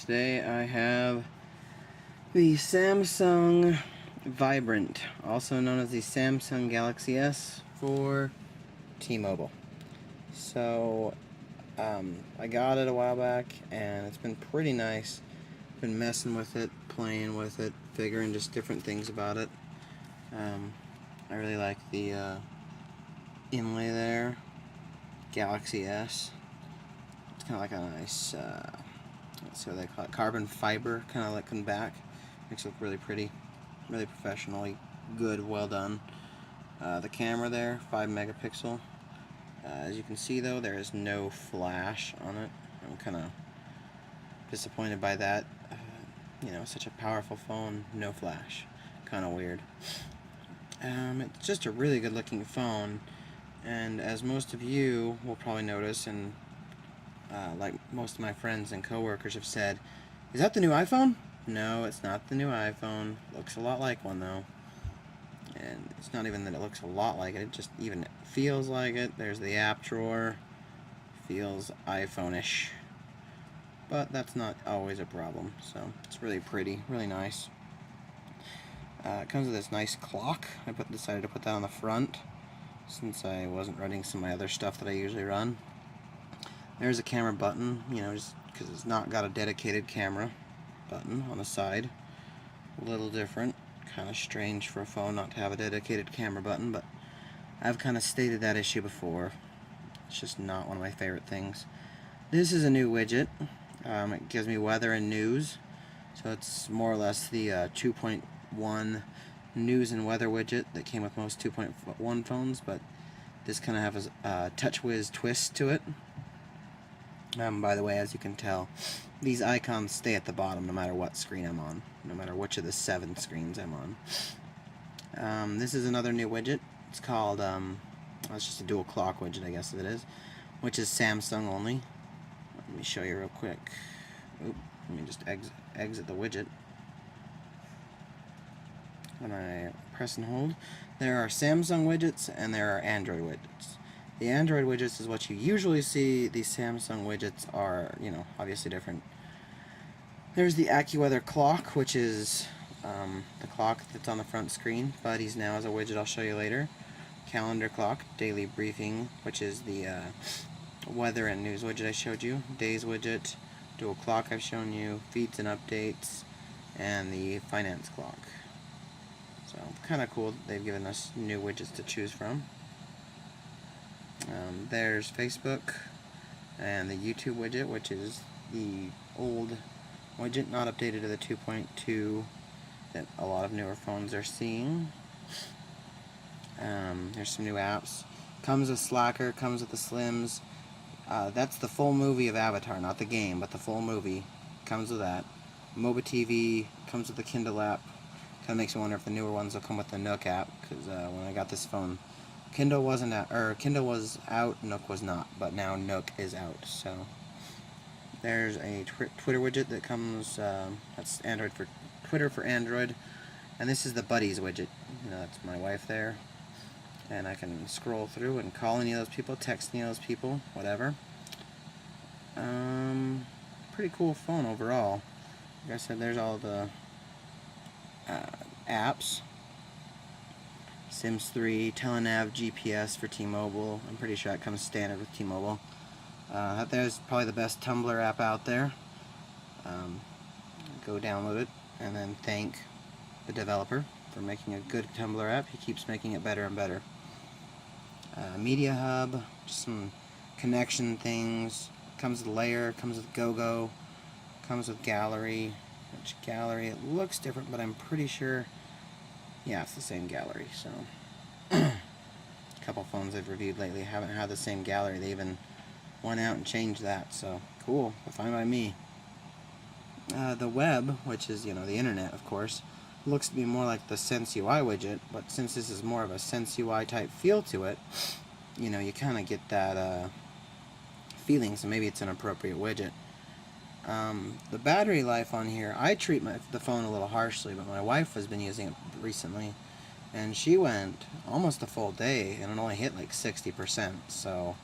Today I have the Samsung Vibrant, also known as the Samsung Galaxy S for T-Mobile. So, I got it a while back, and it's been pretty nice. Been messing with it, playing with it, figuring just different things about it. I really like the inlay there, Galaxy S. It's kind of like a nice, let's see what they call it, carbon fiber, kind of looking back. Makes it look really pretty, really professionally good, well done. The camera there, 5 megapixel. As you can see though, there is no flash on it. I'm kind of disappointed by that. You know, such a powerful phone, no flash. Kind of weird. It's just a really good looking phone, and as most of you will probably notice, and like most of my friends and coworkers have said, is that the new iPhone? No, it's not the new iPhone. Looks a lot like one though. And it's not even that it looks a lot like it, it just even feels like it. There's the app drawer. Feels iPhone-ish. But that's not always a problem. So it's really pretty, really nice. It comes with this nice clock. I decided to put that on the front since I wasn't running some of my other stuff that I usually run. There's a camera button, you know, just because it's not got a dedicated camera button on the side. A little different. Kind of strange for a phone not to have a dedicated camera button, but I've kind of stated that issue before. It's just not one of my favorite things. This is a new widget. It gives me weather and news, so it's more or less the 2.1 news and weather widget that came with most 2.1 phones, but this kind of has a TouchWiz twist to it. By the way, as you can tell, these icons stay at the bottom no matter what screen I'm on, no matter which of the 7 screens I'm on. This is another new widget. It's called, it's just a dual clock widget, I guess it is, which is Samsung only. Let me show you real quick. Oop, let me just exit the widget. When I press and hold, there are Samsung widgets and there are Android widgets. The Android widgets is what you usually see. The Samsung widgets are, you know, obviously different. There's the AccuWeather clock, which is the clock that's on the front screen. Buddies now is a widget I'll show you later. Calendar clock, daily briefing, which is the weather and news widget I showed you. Days widget, dual clock I've shown you, feeds and updates, and the finance clock. So kind of cool that they've given us new widgets to choose from. There's Facebook and the YouTube widget, which is the old widget, not updated to the 2.2 that a lot of newer phones are seeing. There's some new apps. Comes with Slacker, comes with the Slims. That's the full movie of Avatar, not the game, but the full movie comes with that. Moba TV comes with the Kindle App. Kind of makes me wonder if the newer ones will come with the Nook app, because when I got this phone, Kindle wasn't out, or Kindle was out, Nook was not, but now Nook is out. So there's a Twitter widget that comes. That's Android for Twitter for Android, and this is the Buddies widget. You know, that's my wife there, and I can scroll through and call any of those people, text any of those people, whatever. Pretty cool phone overall. Like I said, there's all the apps. Sims 3, Telenav, GPS for T-Mobile. I'm pretty sure that comes standard with T-Mobile. That there's probably the best Tumblr app out there. Go download it and then thank the developer for making a good Tumblr app. He keeps making it better and better. Media Hub, just some connection things. Comes with Layer, comes with GoGo, comes with Gallery. Which Gallery, it looks different, but I'm pretty sure, yeah, it's the same gallery. So a couple phones I've reviewed lately haven't had the same gallery. They even went out and changed that, so cool, fine by me. The web, which is, you know, the internet, of course, looks to be more like the Sense UI widget, but since this is more of a Sense UI type feel to it, you know, you kind of get that feeling, so maybe it's an appropriate widget. The battery life on here, I treat the phone a little harshly, but my wife has been using it recently, and she went almost a full day, and it only hit like 60%, so,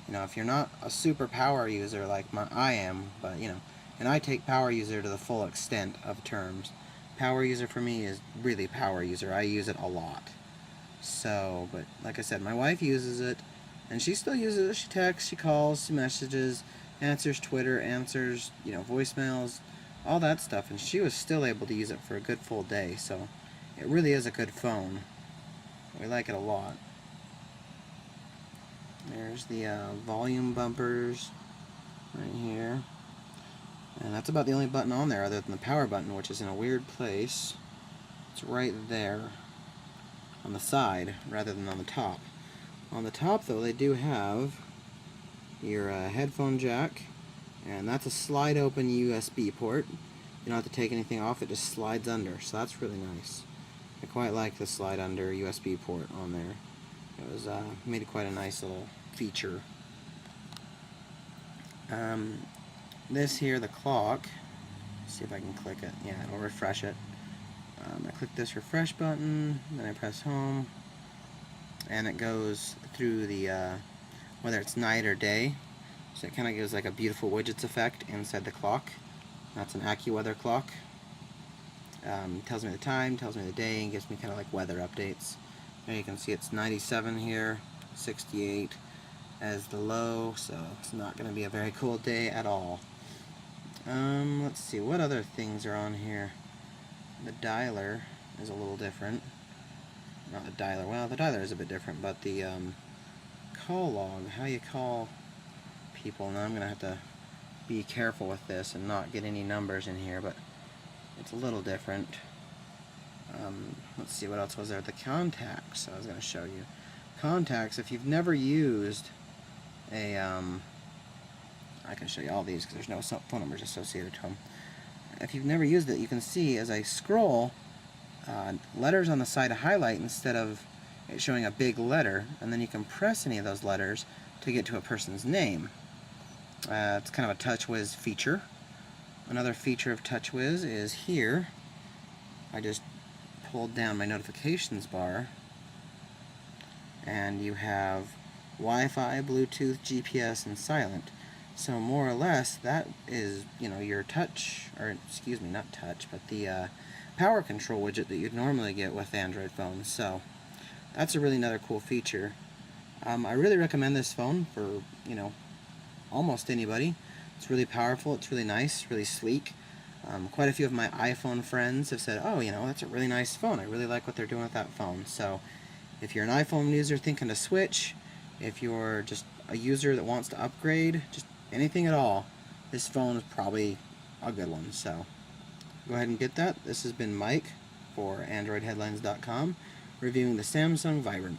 you know, if you're not a super power user like I am, but, you know, And I take power user to the full extent of terms. Power user for me is really power user. I use it a lot. So, but like I said, my wife uses it, and she still uses it. She texts, she calls, she messages, answers Twitter, answers, voicemails, all that stuff, and she was still able to use it for a good full day. So it really is a good phone. We like it a lot. There's the volume bumpers right here. And that's about the only button on there other than the power button, which is in a weird place. It's right there on the side rather than on the top. On the top, though, they do have your headphone jack, and that's a slide open USB port. You don't have to take anything off, it just slides under, so that's really nice. I quite like the slide under USB port on there. It was made quite a nice little feature. This here, the clock, let's see if I can click it. Yeah, it'll refresh it. I click this refresh button, then I press home, and it goes through the, whether it's night or day, so it kind of gives like a beautiful widgets effect inside the clock. That's an AccuWeather clock. Tells me the time, tells me the day, and gives me kind of like weather updates. There you can see it's 97 here, 68 as the low, so it's not going to be a very cool day at all. Let's see, what other things are on here? The dialer is a little different. Not the dialer, well, the dialer is a bit different, but the call log, how you call people. Now I'm going to have to be careful with this and not get any numbers in here, but it's a little different. Let's see, what else was there? The contacts I was going to show you. Contacts, if you've never used a, I can show you all these because there's no phone numbers associated to them. If you've never used it, you can see as I scroll, letters on the side highlight instead of it showing a big letter, and then you can press any of those letters to get to a person's name. It's kind of a TouchWiz feature. Another feature of TouchWiz is here. I just pulled down my notifications bar, and you have Wi-Fi, Bluetooth, GPS, and silent. So more or less, that is, your touch, or excuse me, not touch, but the power control widget that you'd normally get with Android phones. So that's a really another cool feature. I really recommend this phone for, almost anybody. It's really powerful, it's really nice, really sleek. Quite a few of my iPhone friends have said, oh, that's a really nice phone. I really like what they're doing with that phone. So if you're an iPhone user thinking to switch, if you're just a user that wants to upgrade, just anything at all, this phone is probably a good one. So go ahead and get that. This has been Mike for AndroidHeadlines.com reviewing the Samsung Vibrant.